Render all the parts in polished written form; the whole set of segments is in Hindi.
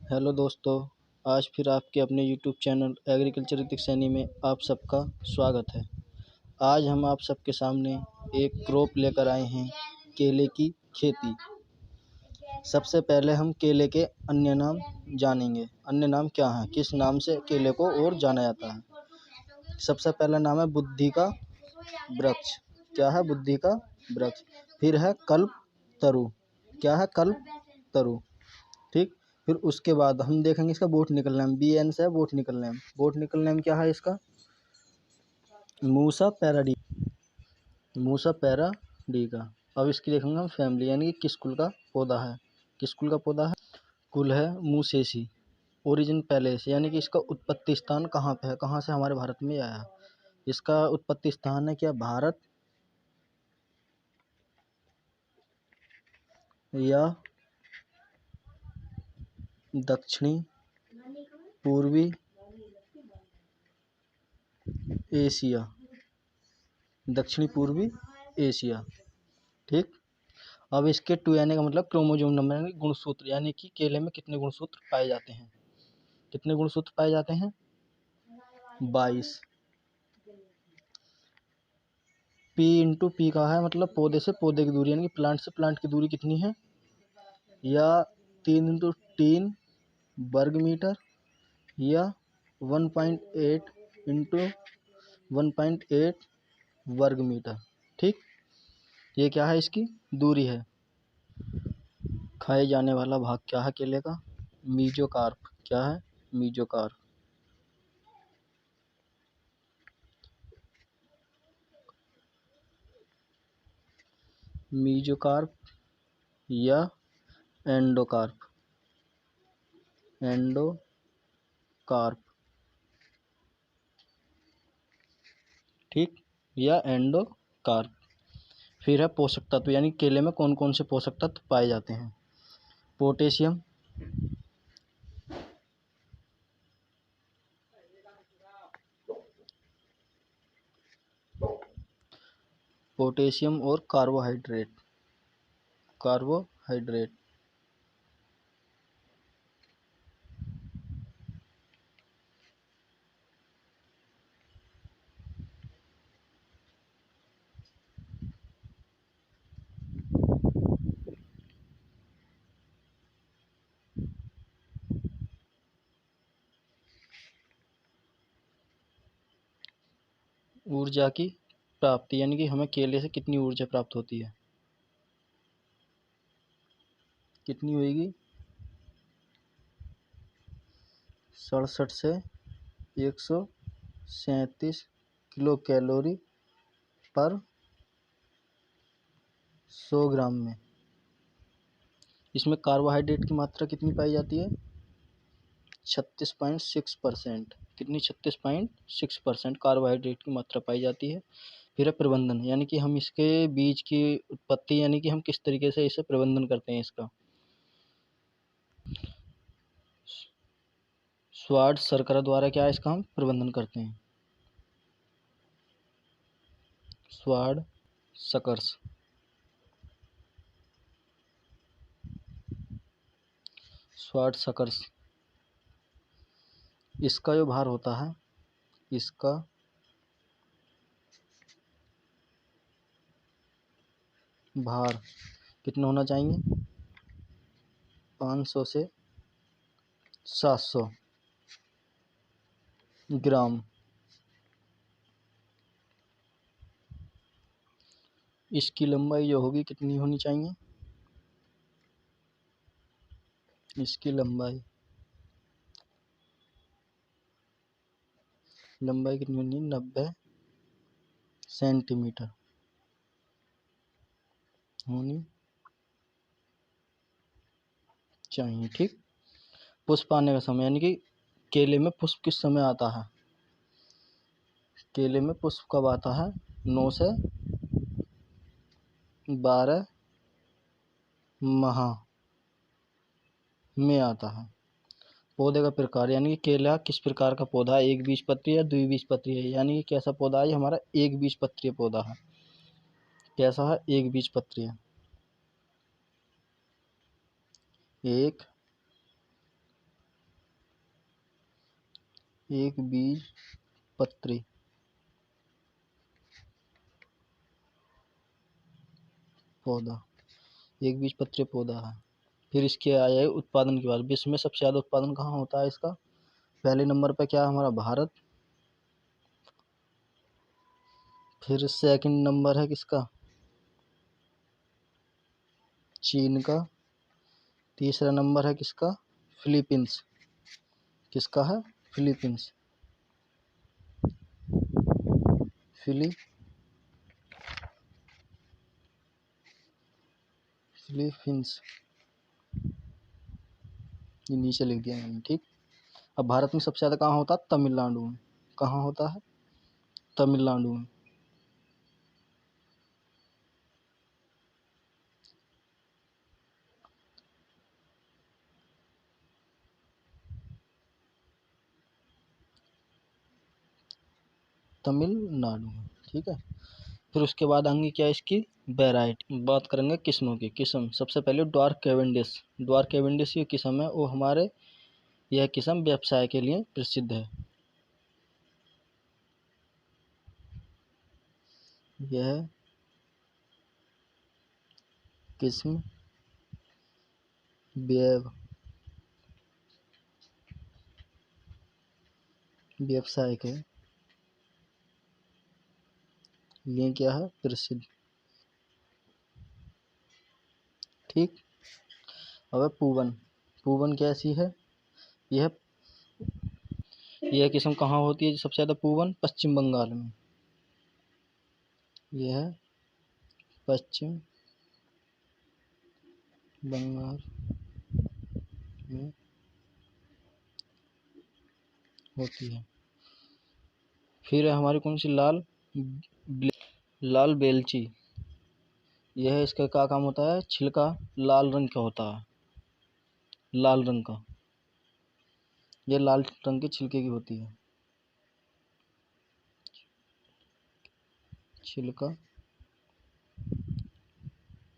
हेलो दोस्तों। आज फिर आपके अपने YouTube channel agriculture Hrithik Saini में आप सबका स्वागत है। आज हम आप सबके सामने एक क्रॉप लेकर आए हैं, केले की खेती। सबसे पहले हम केले के अन्य नाम जानेंगे। अन्य नाम क्या हैं, किस नाम से केले को और जाना जाता है। सबसे पहला नाम है बुद्धि का वृक्ष। क्या है? बुद्धि का वृक्ष। फिर है कल्प तरु। क्या है? कल्प तरु। ठीक। फिर उसके बाद हम देखेंगे इसका बोटनिकल नेम। BN से बोटनिकल नेम। बोटनिकल नेम क्या है इसका? मूसा पैराडिका। मूसा पैराडिका। अब इसकी देखेंगे हम फैमिली, यानी कि किस कुल का पौधा है। किस कुल का पौधा है? कुल है मूसेसी। ओरिजिन पहले से, यानी कि इसका उत्पत्ति स्थान कहाँ पे है, कहाँ से हमारे भारत में आया। इसका उत्पत्ति स्थान है क्या भारत या दक्षिणी पूर्वी एशिया। दक्षिणी पूर्वी एशिया। ठीक। अब इसके 2 यानी का मतलब क्रोमोजोम नंबर, यानी गुणसूत्र, यानी कि केले में कितने गुणसूत्र पाए जाते हैं। कितने गुणसूत्र पाए जाते हैं? 22। P का है मतलब पौधे से पौधे की दूरी, यानी कि प्लांट से प्लांट की दूरी कितनी है, या 3 × 3 वर्ग मीटर, या 1.8 × 1.8 वर्ग मीटर। ठीक। ये क्या है? इसकी दूरी है। खाए जाने वाला भाग क्या है केले का? मीजोकार्प। क्या है? मीजोकार्प। मीजोकार्प या एंडोकार्प। एंडोकार्प। ठीक। या एंडोकार्प। फिर है पोषक तत्व, यानी केले में कौन कौन से पोषक तत्व पाए जाते हैं। पोटेशियम, पोटेशियम और कार्बोहाइड्रेट। कार्बोहाइड्रेट। ऊर्जा की प्राप्ति, यानी कि हमें केले से कितनी ऊर्जा प्राप्त होती है। कितनी होगी? 67 से 137 किलो कैलोरी पर 100 ग्राम में। इसमें कार्बोहाइड्रेट की मात्रा कितनी पाई जाती है? 36.6%। कितनी? 36.6% कार्बोहाइड्रेट की मात्रा पाई जाती है। फिर है प्रबंधन, यानी कि हम इसके बीज की उत्पत्ति, यानी कि हम किस तरीके से इसे प्रबंधन करते हैं इसका। स्वाड सरकरा द्वारा क्या इसका हम प्रबंधन करते हैं। स्वाड सकर्स। स्वाड सकर्स। इसका जो भार होता है, इसका भार कितना होना चाहिए? 500 से 700 ग्राम। इसकी लंबाई जो होगी कितनी होनी चाहिए? इसकी लंबाई कितनी होनी? 90 सेंटीमीटर होनी चाहिए। ठीक। पुष्प आने का समय, यानी कि केले में पुष्प किस समय आता है। केले में पुष्प कब आता है? 9 से 12 माह में आता है। पौधे का प्रकार, यानी कि केला किस प्रकार का पौधा है, एक बीजपत्री या द्विबीजपत्री है, यानी कि कैसा पौधा है हमारा? एक बीजपत्रीय पौधा है। कैसा है? एक बीजपत्रीय। एक एक बीज पत्री पौधा, एक बीज पत्री पौधा है। फिर इसके आ जाए उत्पादन की बात। विश्व में सबसे ज़्यादा उत्पादन कहाँ होता है इसका? पहले नंबर पर क्या है हमारा? भारत। फिर सेकंड नंबर है किसका? चीन का। तीसरा नंबर है किसका? फिलीपींस। किसका है? फिलीपींस। फिलीपींस, ये नीचे लिख दिया मैंने, ठीक। अब भारत में सबसे ज़्यादा कहाँ होता है? तमिलनाडु में। कहाँ होता है? तमिलनाडु में। तमिलनाडु में, ठीक है। फिर उसके बाद आएंगे क्या? इसकी वैरायटी। बात करेंगे किस्मों की। किस्म सबसे पहले ड्वार्फ कैवेंडिश। ड्वार्फ कैवेंडिश ये किस्म है, वो हमारे, यह किस्म व्यवसाय के लिए प्रसिद्ध है। यह किस्म व्यवसाय के लिए क्या है? प्रसिद्ध, ठीक। अब पूवन। पूवन कैसी है? यह किस्म कहाँ होती है सबसे ज़्यादा? पूवन पश्चिम बंगाल में। यह पश्चिम बंगाल में होती है। फिर है हमारी कौन सी? लाल बेलची। यह इसका क्या काम होता है? छिलका लाल रंग का होता है, लाल रंग का। यह लाल रंग के छिलके की होती है। छिलका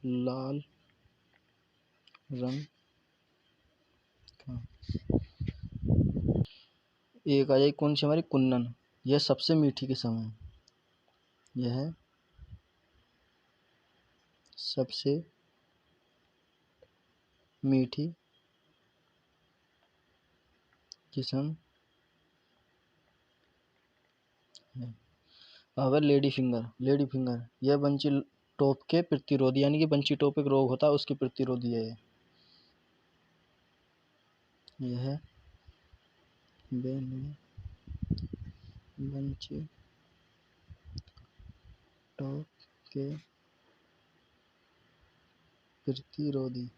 लाल रंग का। एक आ जाएगी कौन सी हमारी? कुन्नन। यह सबसे मीठी किस्म है। यह सबसे मीठी किस्म है। अब लेडी फिंगर। लेडी फिंगर यह बंची टॉप के प्रतिरोधी, यानी कि बंची टॉप एक रोग होता है, उसके प्रतिरोधी है यह। बंची टॉप के प्रतिरोधी।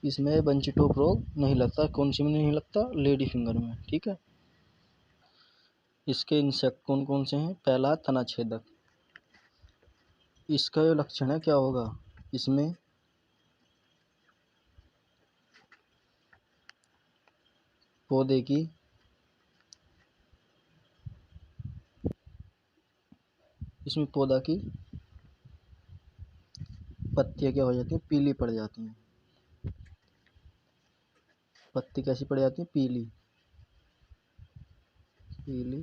इसमें बंची टॉप रोग नहीं लगता। कौन सी में नहीं लगता? लेडी फिंगर में, ठीक है। इसके इंसेक्ट कौन कौन से हैं? पहला तना छेदक। इसका जो लक्षण है क्या होगा? इसमें पौधे की इसमें पौधा की पत्तियां क्या हो जाती हैं? पीली पड़ जाती हैं। पत्ती कैसी पड़ जाती है? पीली पीली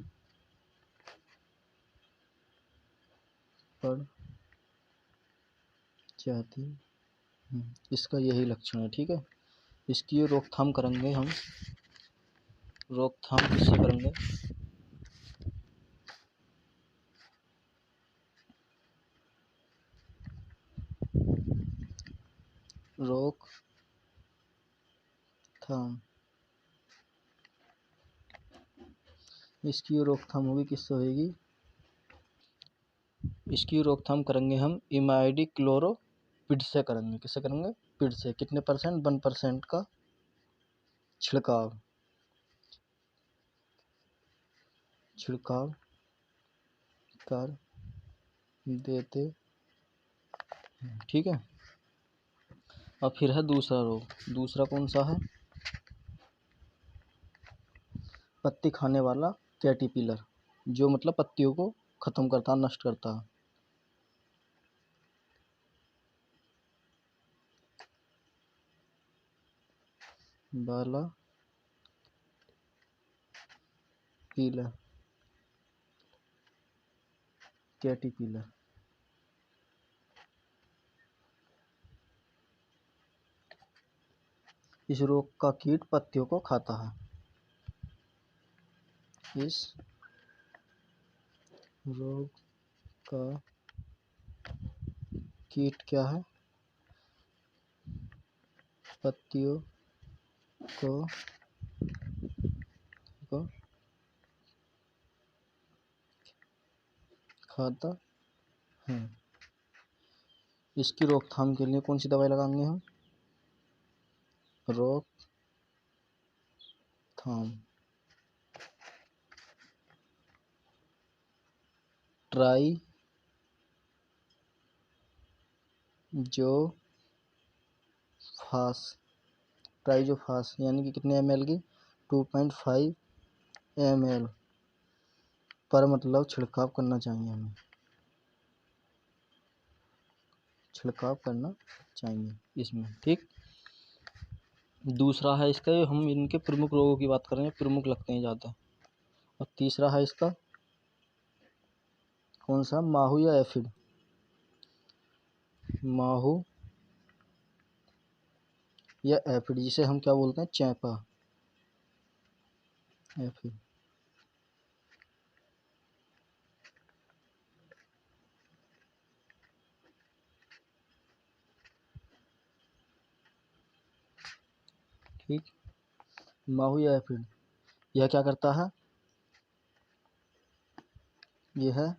पड़ जाती। इसका यही लक्षण है, ठीक है। इसकी रोकथाम करेंगे हम। रोकथाम किससे करेंगे? रोकथाम। इसकी रोकथाम होगी किससे होगी? इसकी रोकथाम करेंगे हम इमाइडी क्लोरोपिड से करेंगे। किससे करेंगे? पिड से। कितने परसेंट? 1% का छिड़काव कर देते हैं, ठीक है। अब फिर है दूसरा रोग। दूसरा कौन सा है? पत्ती खाने वाला कैटरपिलर, जो मतलब पत्तियों को खत्म करता है, नष्ट करता है। बाला पीलर, कैटरपिलर। इस रोग का कीट पत्तियों को खाता है। इस रोग का कीट क्या है? पत्तियों को खाता है। इसकी रोकथाम के लिए कौन सी दवाई लगाएंगे हम? रोकथाम ट्राइजोफास यानी कि कितने ml की? 2.5 ml पर मतलब छिड़काव करना चाहिए, हमें छिड़काव करना चाहिए इसमें। ठीक। दूसरा है इसका, हम इनके प्रमुख रोगों की बात कर रहे हैं, प्रमुख लगते हैं ज़्यादा। और तीसरा है इसका कौन सा? माहू या एफिड? माहू या एफिड, जिसे हम क्या बोलते हैं? चैपा, एफिड। ठीक। माहू या एफिड यह क्या करता है? यह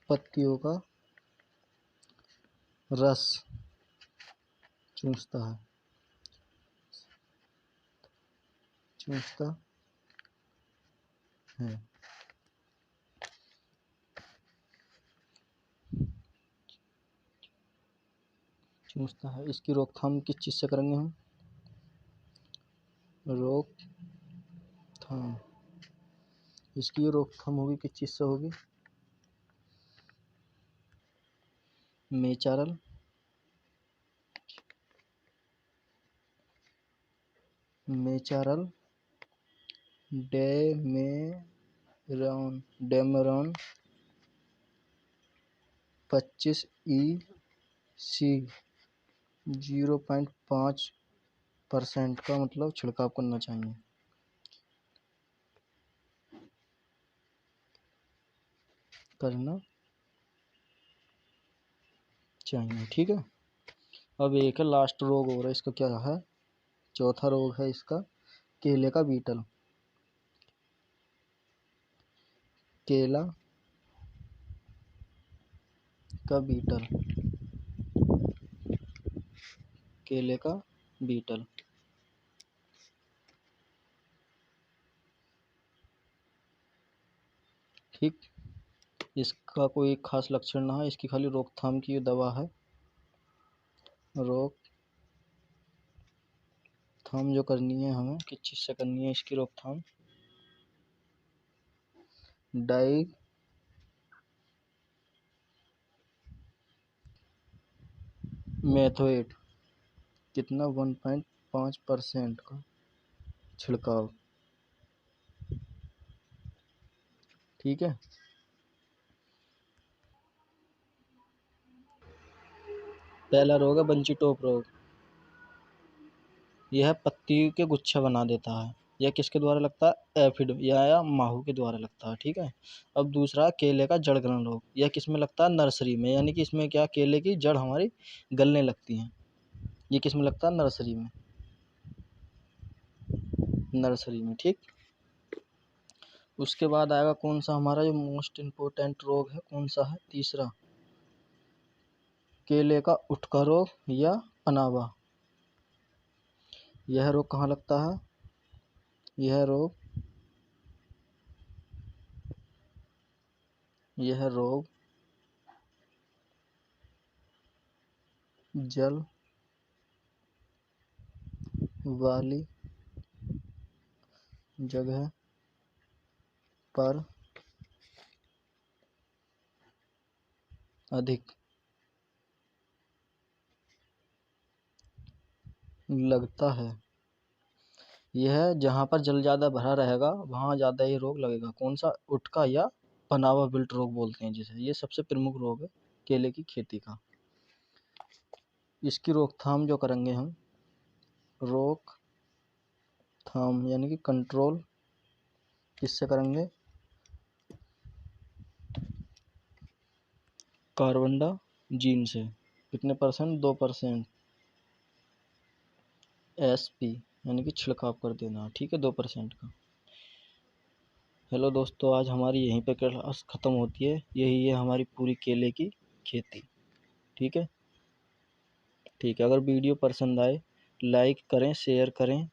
पत्तियों का रस चूसता है, है। चूसता है। इसकी रोकथाम किस चीज़ से करेंगे हम? रोकथाम इसकी रोकथाम होगी किस चीज़ से होगी? नेचुरल डेमेरॉन 25 EC 0.5% का मतलब छिड़काव करना चाहिए। ठीक है। अब एक है लास्ट रोग हो रहा है, इसका क्या है? चौथा रोग है इसका केले का बीटल। केला का बीटल, केले का बीटल। ठीक। इसका कोई खास लक्षण ना है, इसकी खाली रोकथाम की दवा है। रोकथाम जो करनी है हमें किस चीज़ से करनी है इसकी रोकथाम? मेथोएट कितना? 1.5% का छिड़काव। ठीक है। पहला रोग है बंची टॉप रोग। यह पत्ती के गुच्छे बना देता है। यह किसके द्वारा लगता है? एफिड या माहू के द्वारा लगता है। ठीक है। अब दूसरा केले का जड़ गलन रोग। यह किस में लगता है? नर्सरी में, यानी कि इसमें क्या, केले की जड़ हमारी गलने लगती हैं। ये किस में लगता है? नर्सरी में। ठीक। उसके बाद आएगा कौन सा हमारा जो मोस्ट इम्पोर्टेंट रोग है? कौन सा है? तीसरा, केले का उटका रोग या पनावा। यह रोग कहाँ लगता है? यह रोग जल वाली जगह पर अधिक लगता है। यह जहाँ पर जल ज़्यादा भरा रहेगा वहाँ ज़्यादा ये रोग लगेगा। कौन सा? उटका या पनावा विल्ट रोग बोलते हैं जिसे। ये सबसे प्रमुख रोग है केले की खेती का। इसकी रोकथाम जो करेंगे हम, रोकथाम यानी कि कंट्रोल किससे करेंगे? कार्बेंडाजीम से। कितने परसेंट? 2%। SP यानी कि छिड़काव कर देना, ठीक है, 2% का। हेलो दोस्तों, आज हमारी यहीं पे क्लास ख़त्म होती है। यही है हमारी पूरी केले की खेती, ठीक है। ठीक है, अगर वीडियो पसंद आए लाइक करें, शेयर करें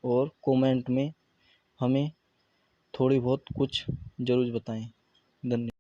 और कमेंट में हमें थोड़ी बहुत कुछ ज़रूर बताएं। धन्यवाद।